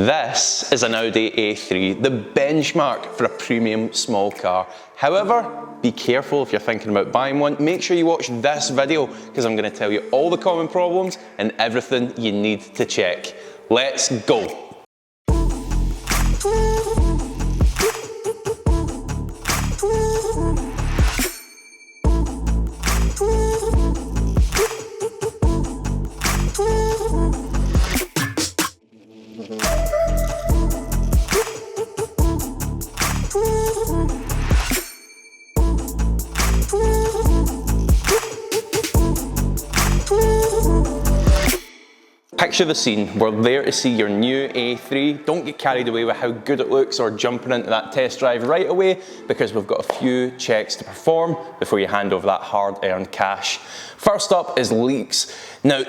This is an Audi A3, the benchmark for a premium small car. However, be careful if you're thinking about buying one. Make sure you watch this video because I'm going to tell you all the common problems and everything you need to check. Let's go. Picture the scene. We're there to see your new A3. Don't get carried away with how good it looks or jumping into that test drive right away because we've got a few checks to perform before you hand over that hard-earned cash. First up is leaks. Now,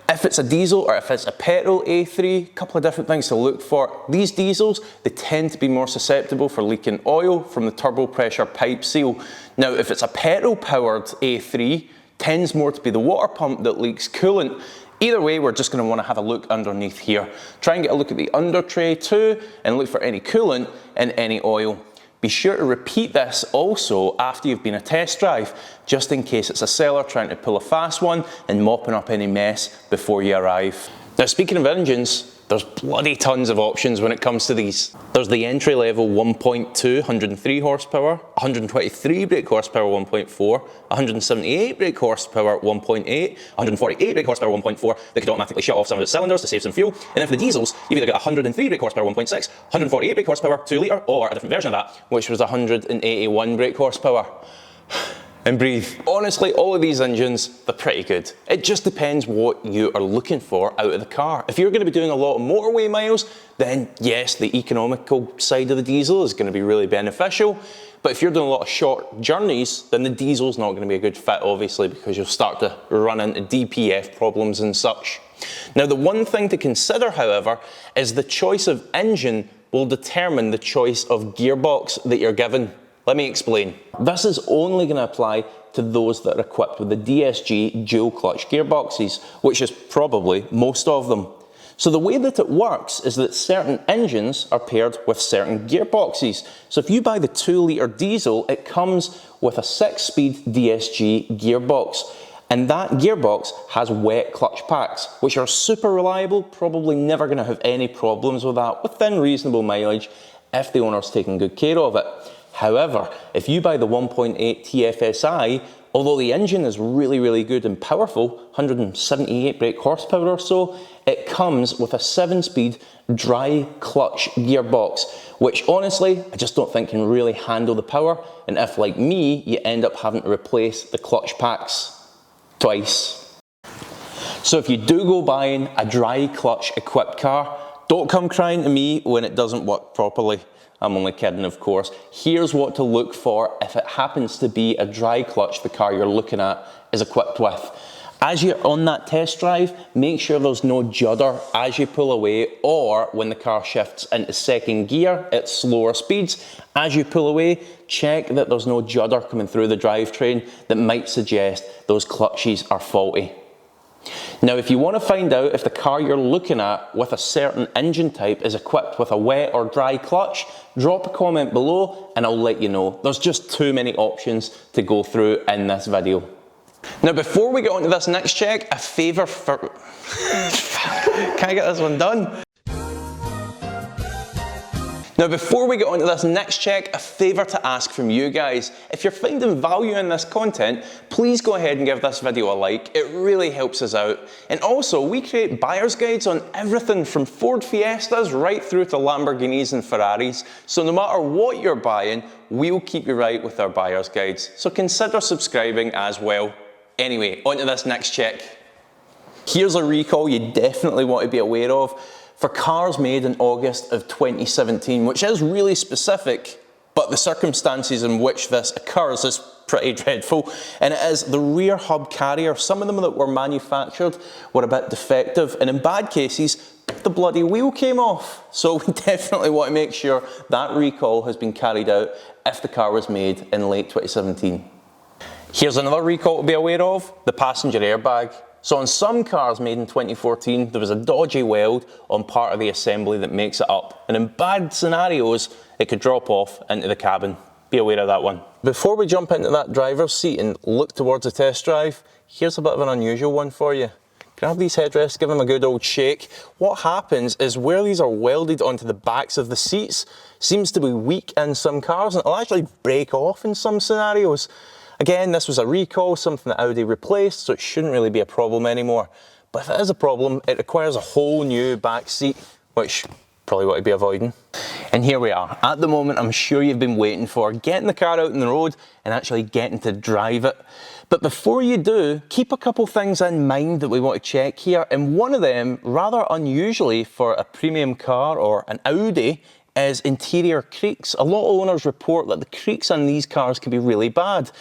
if it's a diesel or if it's a petrol A3, a couple of different things to look for. These diesels, they tend to be more susceptible for leaking oil from the turbo pressure pipe seal. Now, if it's a petrol-powered A3, tends more to be the water pump that leaks coolant. Either way, we're just going to want to have a look underneath here. Try and get a look at the under tray too and look for any coolant and any oil. Be sure to repeat this also after you've been a test drive, just in case it's a seller trying to pull a fast one and mopping up any mess before you arrive. Now, speaking of engines, there's bloody tons of options when it comes to these. There's the entry level 1.2, 103 horsepower, 123 brake horsepower 1.4, 178 brake horsepower 1.8, 148 brake horsepower 1.4 that could automatically shut off some of its cylinders to save some fuel. And then for the diesels, you've either got 103 brake horsepower 1.6, 148 brake horsepower 2 litre, or a different version of that, which was 181 brake horsepower. And breathe. Honestly, all of these engines, they're pretty good. It just depends what you are looking for out of the car. If you're going to be doing a lot of motorway miles, then yes, the economical side of the diesel is going to be really beneficial. But if you're doing a lot of short journeys, then the diesel's not going to be a good fit, obviously, because you'll start to run into DPF problems and such. Now, the one thing to consider, however, is the choice of engine will determine the choice of gearbox that you're given. Let me explain. This is only going to apply to those that are equipped with the DSG dual clutch gearboxes, which is probably most of them. So the way that it works is that certain engines are paired with certain gearboxes. So if you buy the 2 litre diesel, it comes with a 6-speed DSG gearbox. And that gearbox has wet clutch packs, which are super reliable, probably never going to have any problems with that within reasonable mileage if the owner's taking good care of it. However, if you buy the 1.8 TFSI, although the engine is really good and powerful, 178 brake horsepower or so, it comes with a 7-speed dry clutch gearbox, which honestly, I just don't think can really handle the power. And if, like me, you end up having to replace the clutch packs twice. So if you do go buying a dry clutch equipped car, don't come crying to me when it doesn't work properly. I'm only kidding, of course. Here's what to look for if it happens to be a dry clutch the car you're looking at is equipped with. As you're on that test drive, make sure there's no judder as you pull away or when the car shifts into second gear at slower speeds. As you pull away, check that there's no judder coming through the drivetrain that might suggest those clutches are faulty. Now, if you want to find out if the car you're looking at with a certain engine type is equipped with a wet or dry clutch, drop a comment below and I'll let you know. There's just too many options to go through in this video. Now, before we get on to this next check, a favour for... Can I get this one done? Now, before we get on to this next check, a favour to ask from you guys. If you're finding value in this content, please go ahead and give this video a like. It really helps us out. And also, we create buyer's guides on everything from Ford Fiestas right through to Lamborghinis and Ferraris. So no matter what you're buying, we'll keep you right with our buyer's guides. So consider subscribing as well. Anyway, on to this next check. Here's a recall you definitely want to be aware of. For cars made in August of 2017, which is really specific, but the circumstances in which this occurs is pretty dreadful. And it is the rear hub carrier. Some of them that were manufactured were a bit defective, and in bad cases, the bloody wheel came off. So we definitely want to make sure that recall has been carried out if the car was made in late 2017. Here's another recall to be aware of, the passenger airbag. So on some cars made in 2014, there was a dodgy weld on part of the assembly that makes it up. And in bad scenarios, it could drop off into the cabin. Be aware of that one. Before we jump into that driver's seat and look towards the test drive, here's a bit of an unusual one for you. Grab these headrests, give them a good old shake. What happens is where these are welded onto the backs of the seats seems to be weak in some cars, and it'll actually break off in some scenarios. Again, this was a recall, something that Audi replaced, so it shouldn't really be a problem anymore. But if it is a problem, it requires a whole new back seat, which probably what I'd be avoiding. And here we are. At the moment, I'm sure you've been waiting for getting the car out on the road and actually getting to drive it. But before you do, keep a couple things in mind that we want to check here. And one of them, rather unusually for a premium car or an Audi, is interior creaks. A lot of owners report that the creaks on these cars can be really bad.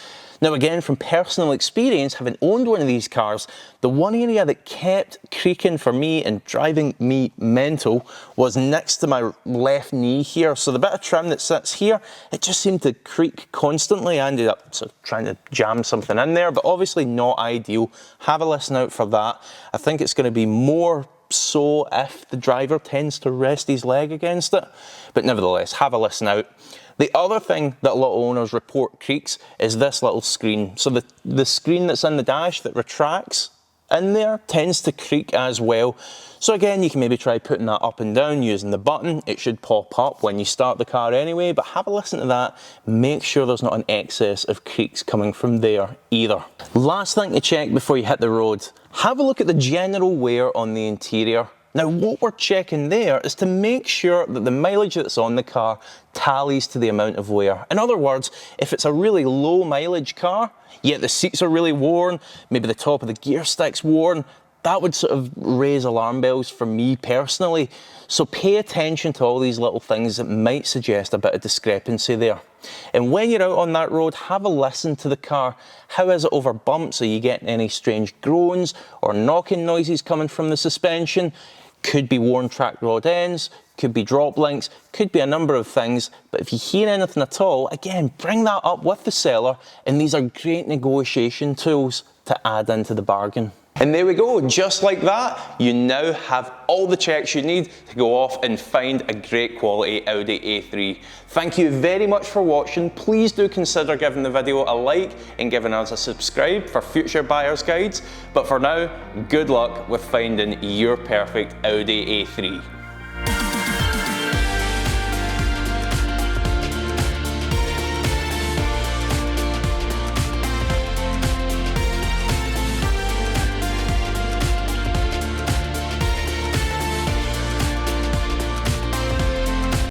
Now again, from personal experience, having owned one of these cars, the one area that kept creaking for me and driving me mental was next to my left knee here. So the bit of trim that sits here, it just seemed to creak constantly. I ended up sort of trying to jam something in there, but obviously not ideal. Have a listen out for that. I think it's going to be more so if the driver tends to rest his leg against it, but nevertheless, have a listen out. The other thing that a lot of owners report creaks is this little screen. So the screen that's in the dash that retracts in there tends to creak as well. So again, you can maybe try putting that up and down using the button. It should pop up when you start the car anyway, but have a listen to that. Make sure there's not an excess of creaks coming from there either. Last thing to check before you hit the road, have a look at the general wear on the interior. Now what we're checking there is to make sure that the mileage that's on the car tallies to the amount of wear. In other words, if it's a really low mileage car, yet the seats are really worn, maybe the top of the gear stick's worn, that would sort of raise alarm bells for me personally. So pay attention to all these little things that might suggest a bit of discrepancy there. And when you're out on that road, have a listen to the car. How is it over bumps? Are you getting any strange groans or knocking noises coming from the suspension? Could be worn track rod ends, could be drop links, could be a number of things. But if you hear anything at all, again, bring that up with the seller, and these are great negotiation tools to add into the bargain. And there we go, just like that, you now have all the checks you need to go off and find a great quality Audi A3. Thank you very much for watching. Please do consider giving the video a like and giving us a subscribe for future buyer's guides. But for now, good luck with finding your perfect Audi A3.